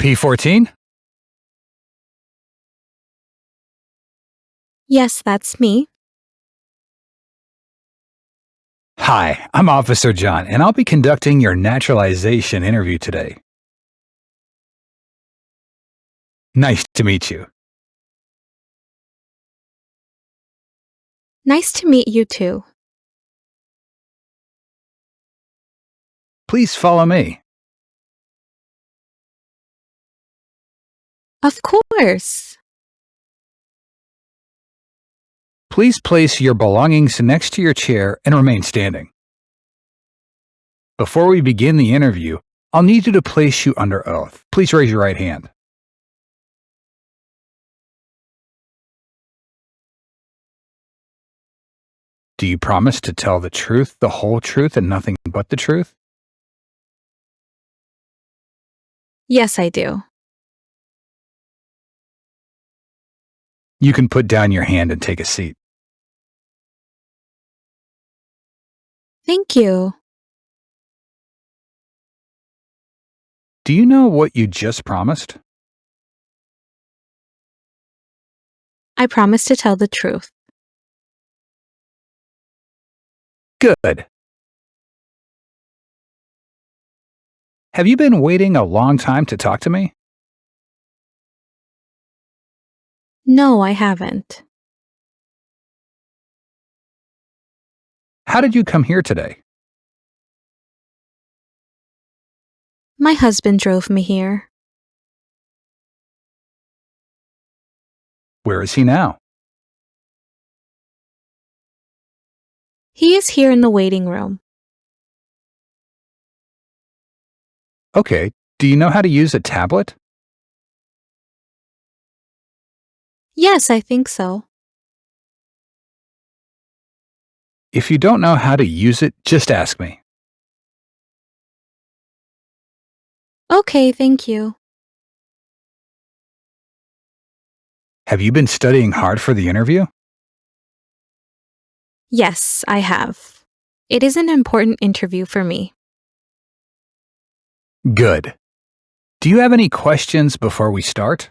P14? Yes, that's me. Hi, I'm Officer John, and I'll be conducting your naturalization interview today. Nice to meet you. Nice to meet you too. Please follow me. Of course. Please place your belongings next to your chair and remain standing. Before we begin the interview, I'll need you to place you under oath. Please raise your right hand. Do you promise to tell the truth, the whole truth, and nothing but the truth? Yes, I do. You can put down your hand and take a seat. Thank you. Do you know what you just promised? I promise to tell the truth. Good. Have you been waiting a long time to talk to me? No, I haven't. How did you come here today? My husband drove me here. Where is he now? He is here in the waiting room. Okay. Do you know how to use a tablet? Yes, I think so. If you don't know how to use it, just ask me. Okay, thank you. Have you been studying hard for the interview? Yes, I have. It is an important interview for me. Good. Do you have any questions before we start?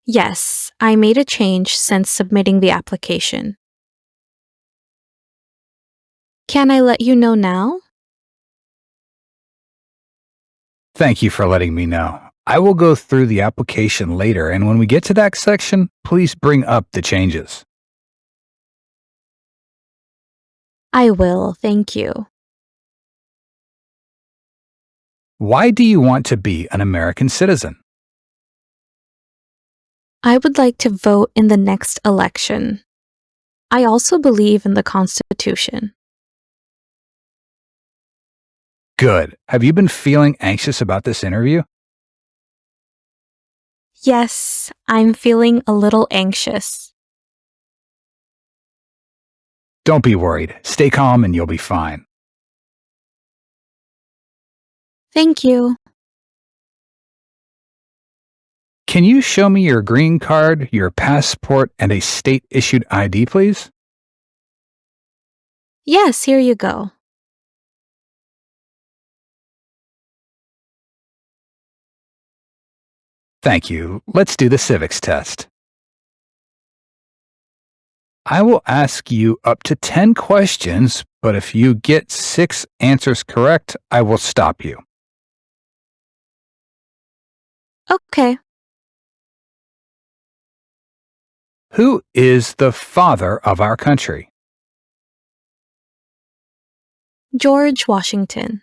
Yes, I made a change since submitting the application. Can I let you know now? Thank you for letting me know. I will go through the application later, and when we get to that section, please bring up the changes. I will, thank you. Why do you want to be an American citizen? I would like to vote in the next election. I also believe in the Constitution. Good. Have you been feeling anxious about this interview? Yes, I'm feeling a little anxious. Don't be worried. Stay calm and you'll be fine. Thank you. Can you show me your green card, your passport, and a state-issued ID, please? Yes, here you go. Thank you. Let's do the civics test. I will ask you up to 10 questions, but if you get 6 answers correct, I will stop you. Okay. Who is the father of our country? George Washington.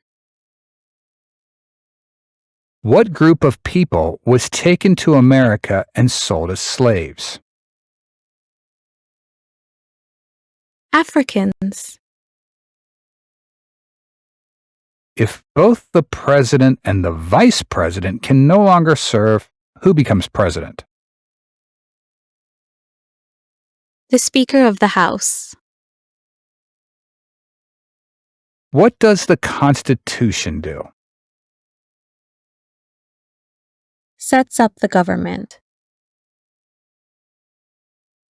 What group of people was taken to America and sold as slaves? Africans. If both the president and the vice president can no longer serve, who becomes president? The Speaker of the House. What does the Constitution do? Sets up the government.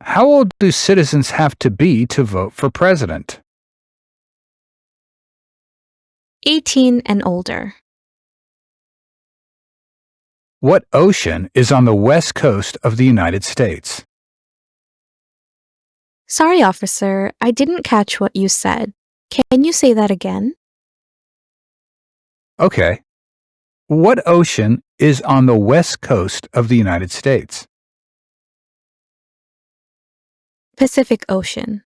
How old do citizens have to be to vote for president? 18 and older. What ocean is on the west coast of the United States? Sorry, officer, I didn't catch what you said. Can you say that again? Okay. What ocean is on the west coast of the United States? Pacific Ocean.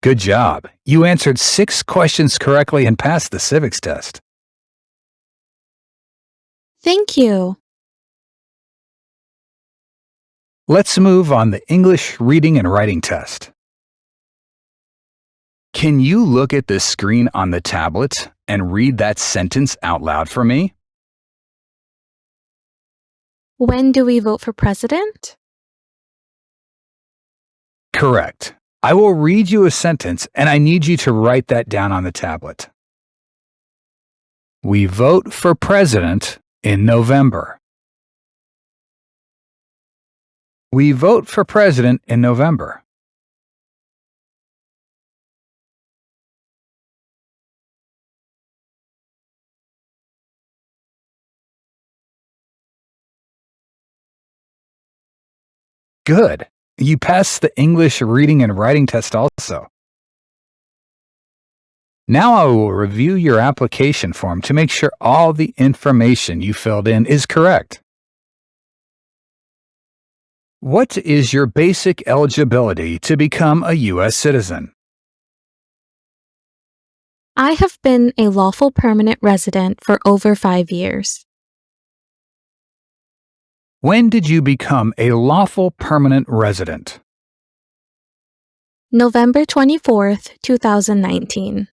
Good job. You answered 6 questions correctly and passed the civics test. Thank you. Let's move on the English reading and writing test. Can you look at the screen on the tablet and read that sentence out loud for me? When do we vote for president? Correct. I will read you a sentence and I need you to write that down on the tablet. We vote for president in November. We vote for president in November. Good. You passed the English reading and writing test also. Now I will review your application form to make sure all the information you filled in is correct. What is your basic eligibility to become a U.S. citizen? I have been a lawful permanent resident for over 5 years. When did you become a lawful permanent resident? November 24th, 2019.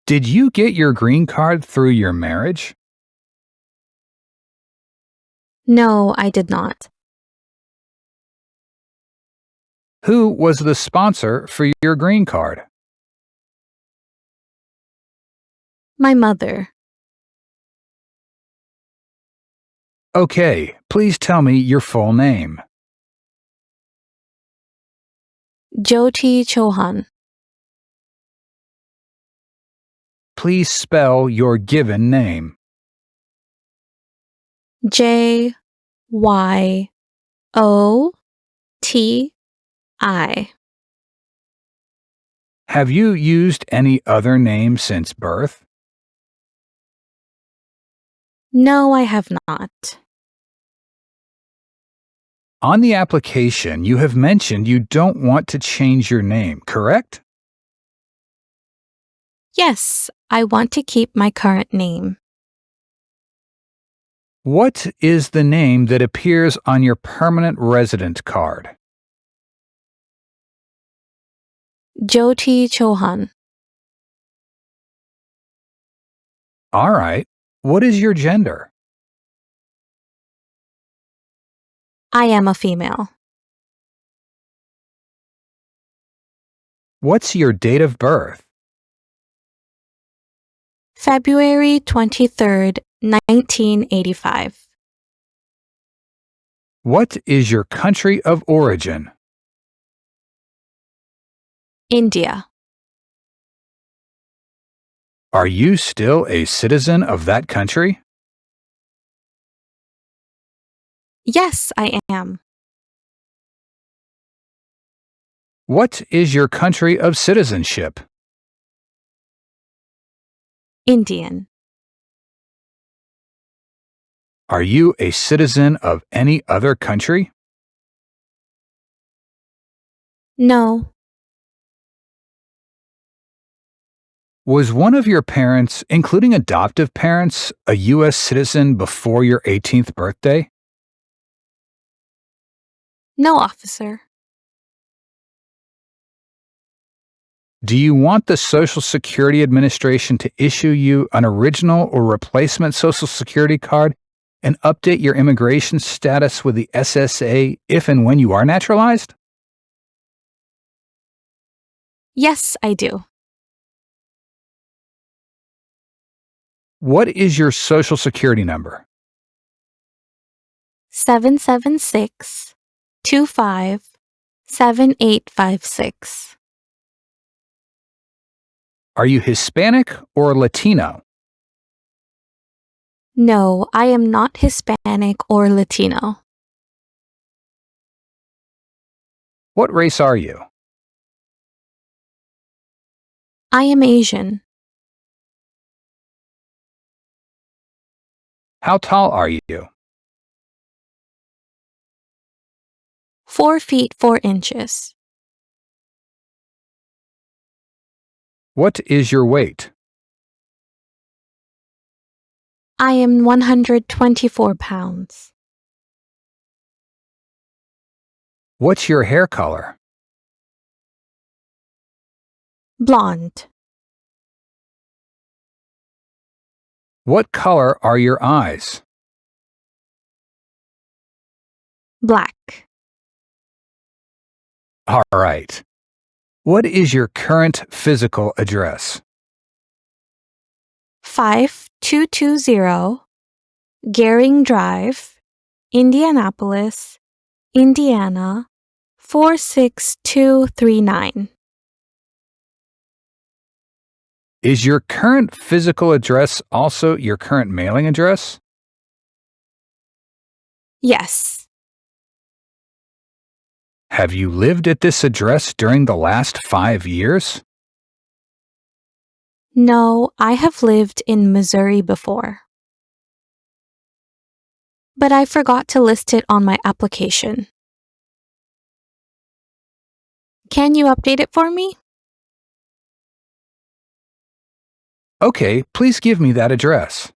Did you get your green card through your marriage? No, I did not. Who was the sponsor for your green card? My mother. Okay, please tell me your full name. Jyoti Chauhan. Please spell your given name. Jyoti. Have you used any other name since birth? No, I have not. On the application, you have mentioned you don't want to change your name, correct? Yes, I want to keep my current name. What is the name that appears on your permanent resident card? Jyoti Chauhan. All right. What is your gender? I am a female. What's your date of birth? February 23rd, 1985. What is your country of origin? India. Are you still a citizen of that country? Yes, I am. What is your country of citizenship? Indian. Are you a citizen of any other country? No. Was one of your parents, including adoptive parents, a U.S. citizen before your 18th birthday? No, officer. Do you want the Social Security Administration to issue you an original or replacement Social Security card and update your immigration status with the SSA if and when you are naturalized? Yes, I do. What is your Social Security number? 776-25-7856. Are you Hispanic or Latino? No, I am not Hispanic or Latino. What race are you? I am Asian. How tall are you? 4 feet 4 inches. What is your weight? I am 124 pounds. What's your hair color? Blonde. What color are your eyes? Black. All right. What is your current physical address? 5220 Gehring Drive, Indianapolis, Indiana 46239. Is your current physical address also your current mailing address? Yes. Have you lived at this address during the last 5 years? No, I have lived in Missouri before. But I forgot to list it on my application. Can you update it for me? Okay, please give me that address.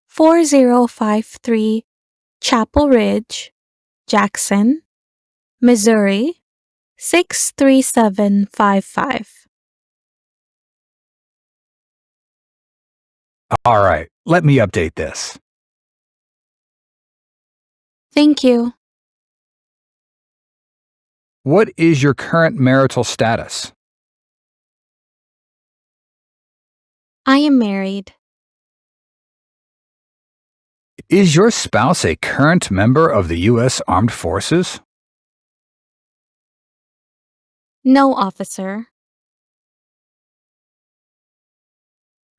4053 Chapel Ridge, Jackson, Missouri 63755. All right, let me update this. Thank you. What is your current marital status? I am married. Is your spouse a current member of the U.S. Armed Forces? No, officer.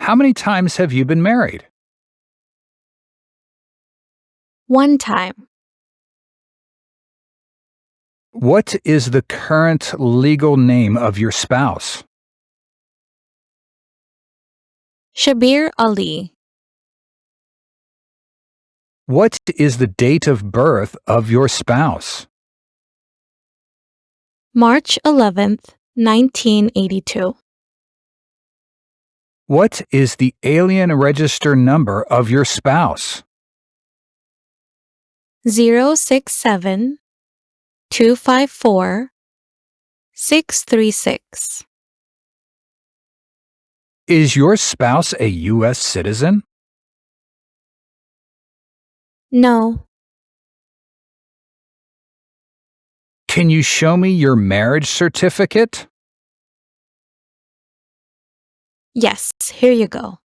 How many times have you been married? 1 time. What is the current legal name of your spouse? Shabir Ali. What is the date of birth of your spouse? March 11th, 1982. What is the alien register number of your spouse? 067 254 636. Is your spouse a U.S. citizen? No. Can you show me your marriage certificate? Yes, here you go.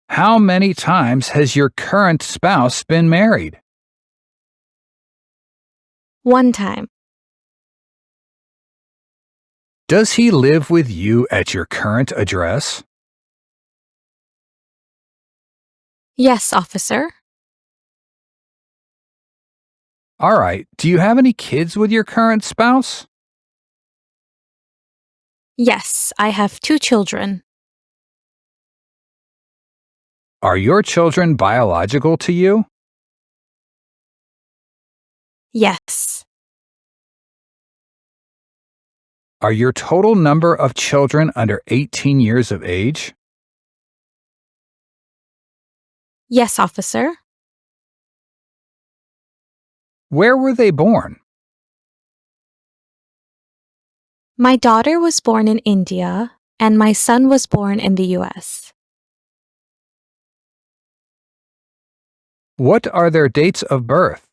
How many times has your current spouse been married? 1 time. Does he live with you at your current address? Yes, officer. All right. Do you have any kids with your current spouse? Yes, I have 2 children. Are your children biological to you? Yes. Are your total number of children under 18 years of age? Yes, officer. Where were they born? My daughter was born in India, and my son was born in the U.S. What are their dates of birth?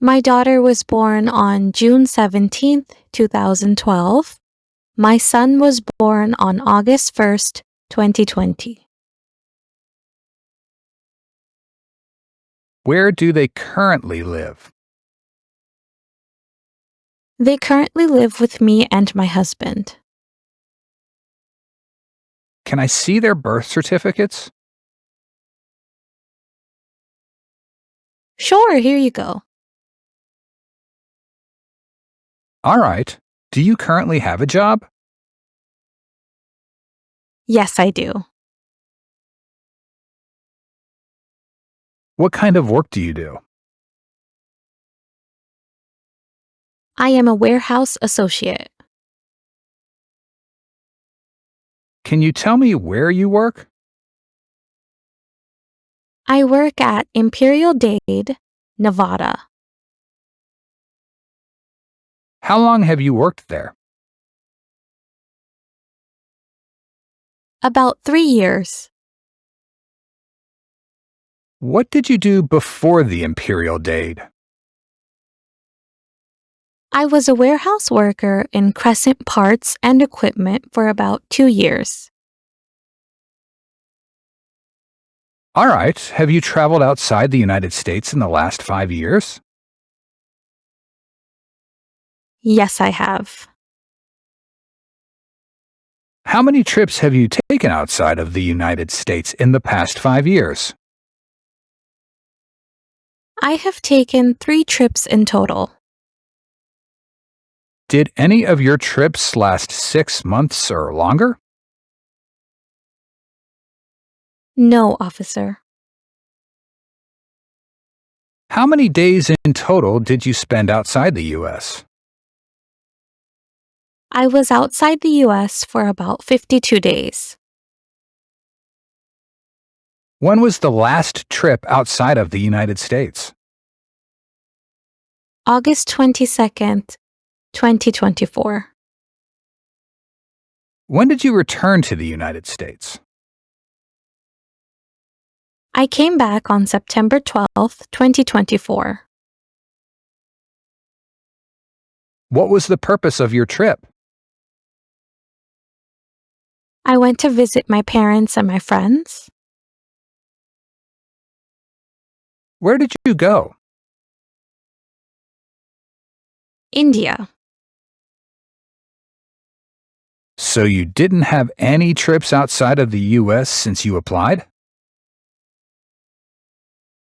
My daughter was born on June 17th, 2012. My son was born on August 1st, 2020. Where do they currently live? They currently live with me and my husband. Can I see their birth certificates? Sure, here you go. All right. Do you currently have a job? Yes, I do. What kind of work do you do? I am a warehouse associate. Can you tell me where you work? I work at Imperial Dade, Nevada. How long have you worked there? About 3 years. What did you do before the Imperial Dade? I was a warehouse worker in Crescent Parts and Equipment for about 2 years. All right. Have you traveled outside the United States in the last 5 years? Yes, I have. How many trips have you taken outside of the United States in the past 5 years? I have taken 3 trips in total. Did any of your trips last 6 months or longer? No, officer. How many days in total did you spend outside the U.S.? I was outside the U.S. for about 52 days. When was the last trip outside of the United States? August 22nd, 2024. When did you return to the United States? I came back on September 12th, 2024. What was the purpose of your trip? I went to visit my parents and my friends. Where did you go? India. So you didn't have any trips outside of the U.S. since you applied?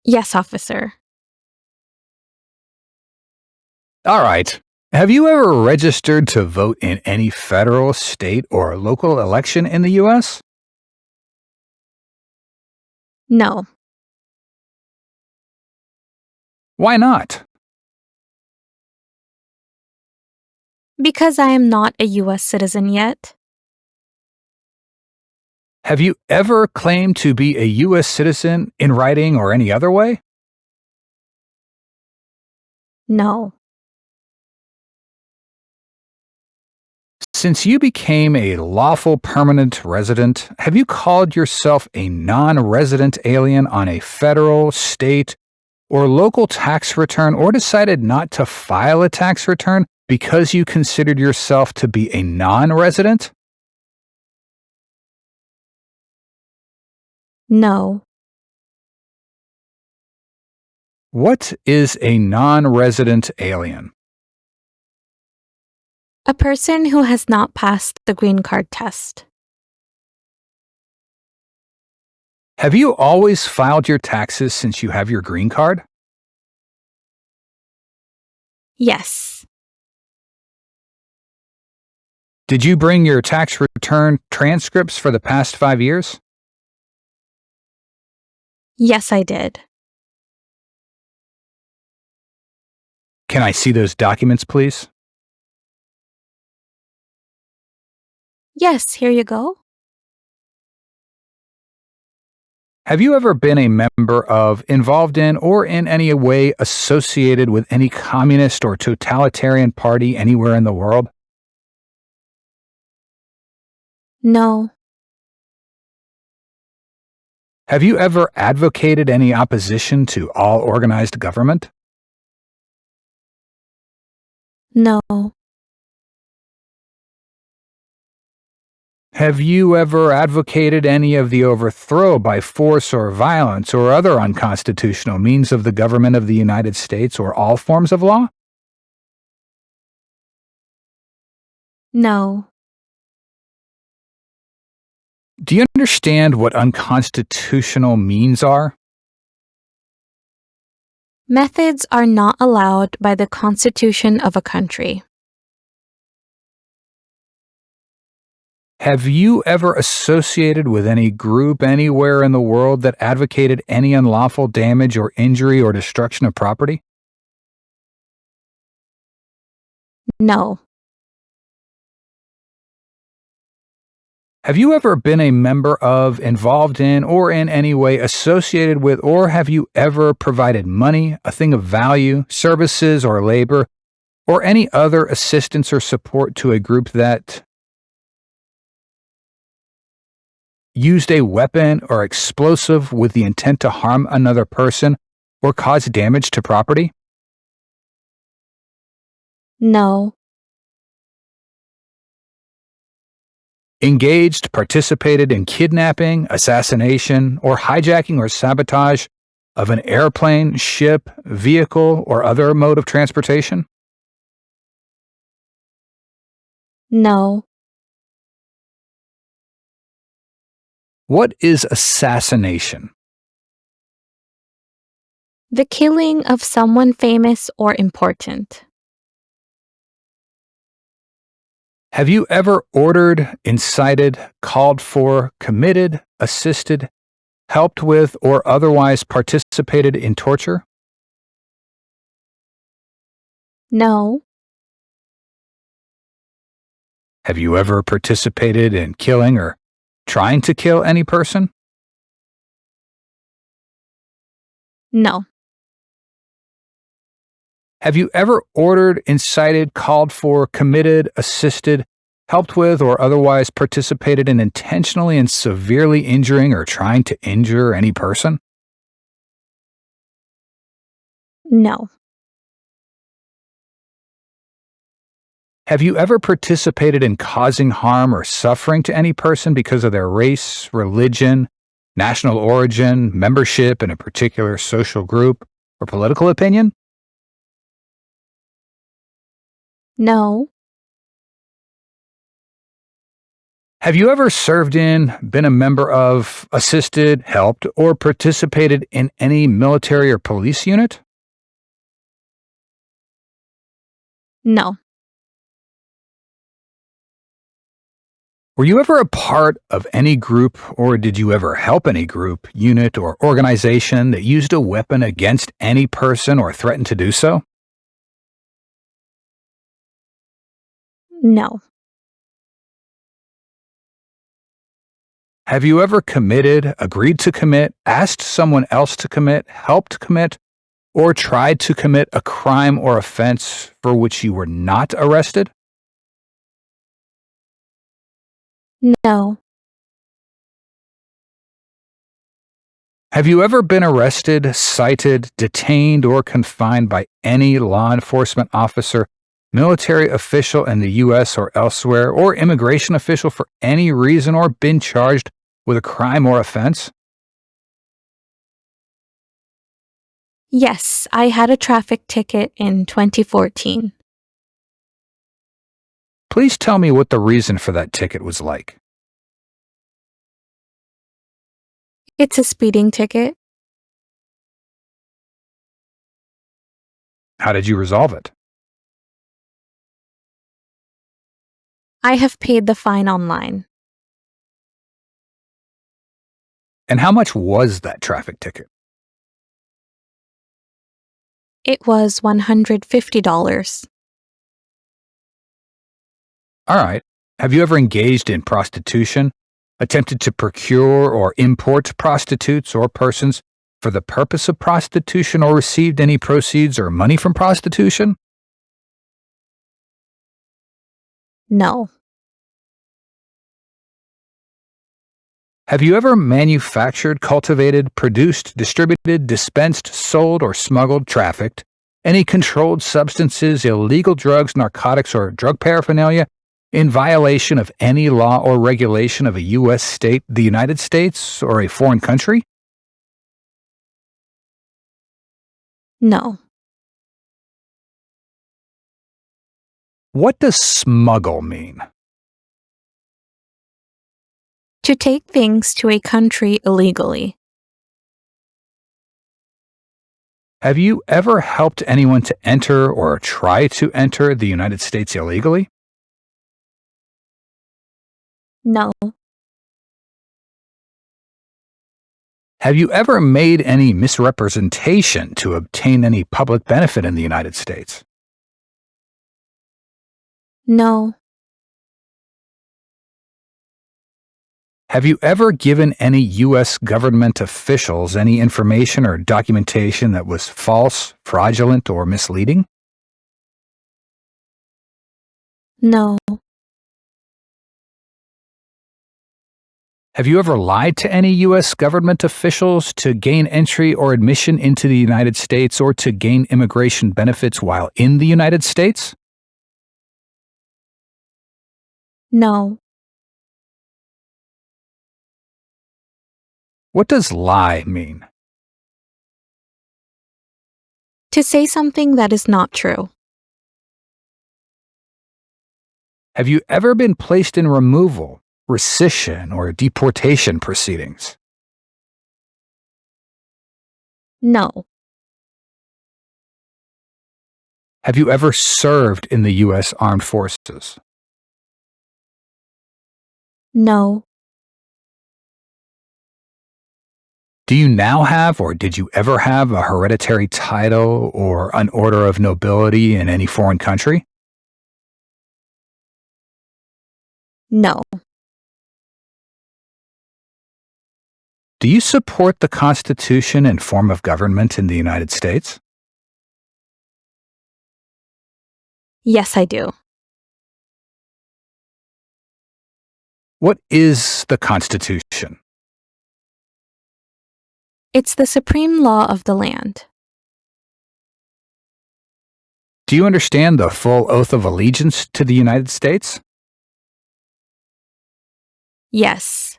Yes, officer. All right. Have you ever registered to vote in any federal, state, or local election in the U.S.? No, Why not? because I am not a U.S. citizen yet. Have you ever claimed to be a U.S. citizen in writing or any other way? No, Since you became a lawful permanent resident, have you called yourself a non-resident alien on a federal, state, or local tax return, or decided not to file a tax return because you considered yourself to be a non-resident? no. What is a non-resident alien? A person who has not passed the green card test. Have you always filed your taxes since you have your green card? Yes, Did you bring your tax return transcripts for the past 5 years? yes, I did. Can I see those documents, please? Yes, here you go. Have you ever been a member of, involved in, or in any way associated with any communist or totalitarian party anywhere in the world? No, Have you ever advocated any opposition to all organized government? no, Have you ever advocated any of the overthrow by force or violence or other unconstitutional means of the government of the United States or all forms of law? no. Do you understand what unconstitutional means are? Methods are not allowed by the Constitution of a country. Have you ever associated with any group anywhere in the world that advocated any unlawful damage or injury or destruction of property? No, Have you ever been a member of, involved in, or in any way associated with, or have you ever provided money, a thing of value, services, or labor, or any other assistance or support to a group that used a weapon or explosive with the intent to harm another person or cause damage to property? no, Engaged, participated in kidnapping, assassination, or hijacking or sabotage of an airplane, ship, vehicle, or other mode of transportation? no. What is assassination? The killing of someone famous or important. Have you ever ordered, incited, called for, committed, assisted, helped with, or otherwise participated in torture? No, Have you ever participated in killing or trying to kill any person? no, Have you ever ordered, incited, called for, committed, assisted, helped with, or otherwise participated in intentionally and severely injuring or trying to injure any person? no, Have you ever participated in causing harm or suffering to any person because of their race, religion, national origin, membership in a particular social group, or political opinion? no, Have you ever served in, been a member of, assisted, helped, or participated in any military or police unit? no, Were you ever a part of any group, or did you ever help any group, unit, or organization that used a weapon against any person or threatened to do so? no, Have you ever committed, agreed to commit, asked someone else to commit, helped commit, or tried to commit a crime or offense for which you were not arrested? no, Have you ever been arrested, cited, detained, or confined by any law enforcement officer, military official in the U.S. or elsewhere, or immigration official for any reason, or been charged with a crime or offense? Yes, I had a traffic ticket in 2014. Please tell me what the reason for that ticket was like. It's a speeding ticket. How did you resolve it? I have paid the fine online. And how much was that traffic ticket? It was $150. All right. Have you ever engaged in prostitution, attempted to procure or import prostitutes or persons for the purpose of prostitution, or received any proceeds or money from prostitution? No, Have you ever manufactured, cultivated, produced, distributed, dispensed, sold, or smuggled, trafficked any controlled substances, illegal drugs, narcotics, or drug paraphernalia in violation of any law or regulation of a U.S. state, the United States, or a foreign country? no, What does smuggle mean? To take things to a country illegally. Have you ever helped anyone to enter or try to enter the United States illegally? No. Have you ever made any misrepresentation to obtain any public benefit in the United States? No. Have you ever given any U.S. government officials any information or documentation that was false, fraudulent, or misleading? No. Have you ever lied to any U.S. government officials to gain entry or admission into the United States or to gain immigration benefits while in the United States? No. What does lie mean? To say something that is not true. Have you ever been placed in removal, rescission, or deportation proceedings? No. Have you ever served in the U.S. Armed Forces? No. Do you now have or did you ever have a hereditary title or an order of nobility in any foreign country? No. Do you support the Constitution and form of government in the United States? Yes, I do. What is the Constitution? It's the supreme law of the land. Do you understand the full oath of allegiance to the United States? Yes.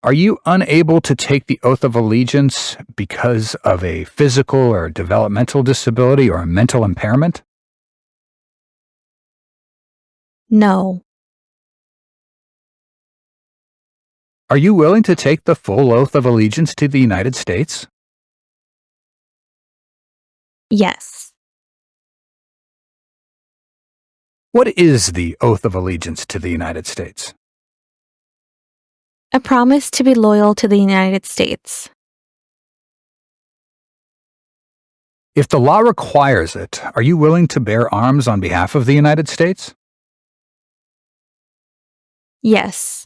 Are you unable to take the oath of allegiance because of a physical or developmental disability or mental impairment? No. Are you willing to take the full oath of allegiance to the United States? Yes. What is the oath of allegiance to the United States? A promise to be loyal to the United States. If the law requires it, are you willing to bear arms on behalf of the United States? Yes.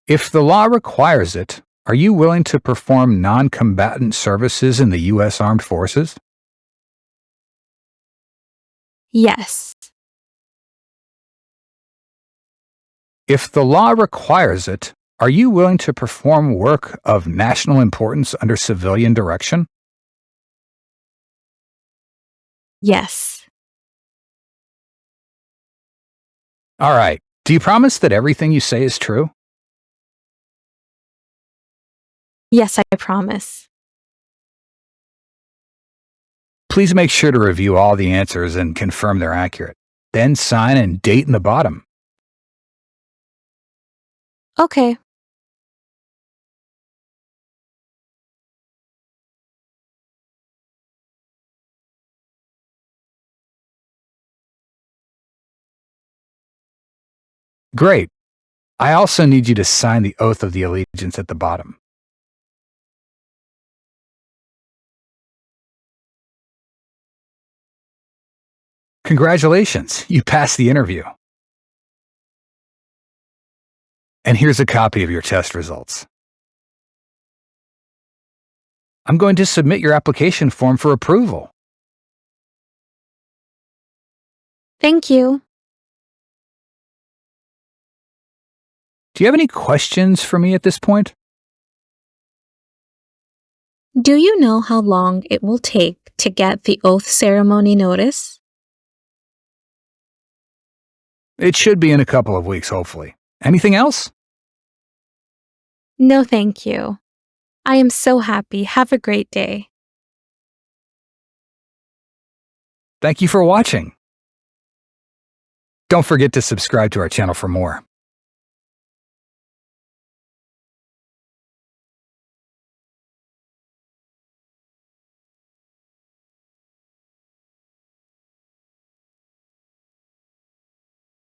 If the law requires it, are you willing to perform non-combatant services in the U.S. Armed Forces? Yes. If the law requires it, are you willing to perform work of national importance under civilian direction? Yes. All right. Do you promise that everything you say is true? Yes, I promise. Please make sure to review all the answers and confirm they're accurate. Then sign and date in the bottom. Okay. Great. I also need you to sign the oath of the allegiance at the bottom. Congratulations, you passed the interview. And here's a copy of your test results. I'm going to submit your application form for approval. Thank you. Do you have any questions for me at this point? Do you know how long it will take to get the oath ceremony notice? It should be in a couple of weeks, hopefully. Anything else? No, thank you. I am so happy. Have a great day. Thank you for watching. Don't forget to subscribe to our channel for more.